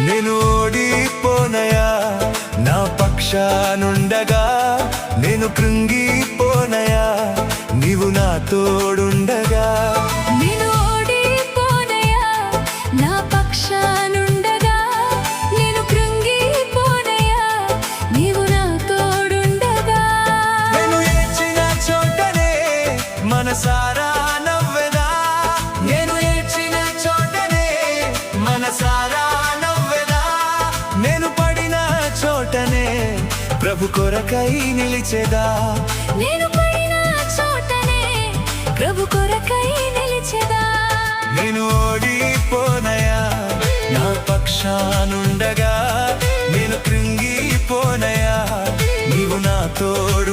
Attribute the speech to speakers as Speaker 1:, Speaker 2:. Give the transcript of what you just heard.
Speaker 1: నేను ఓడిపోనయా నా పక్షానుండగా, నేను కృంగిపోనయా నీవు నా తోడుండగా.
Speaker 2: నేను ఓడిపోనయా నా పక్షానుండగా, నేను కృంగిపోనయా నీవు నా తోడుండగా.
Speaker 1: నేను ఏడ్చిన చోటనే మనసారా నవ్వెదా, నేను ఏడ్చిన చోటనే మనసారా నవ్వెదా. నేను పడిన చోటనే ప్రభు కొరకై నిలిచెదా,
Speaker 2: నేను పడిన చోటనే ప్రభు కొరకై నిలిచెదా.
Speaker 1: నేను ఓడిపోనయా నా పక్షానుండగా, నేను కృంగిపోనయా నీవు నా తోడు.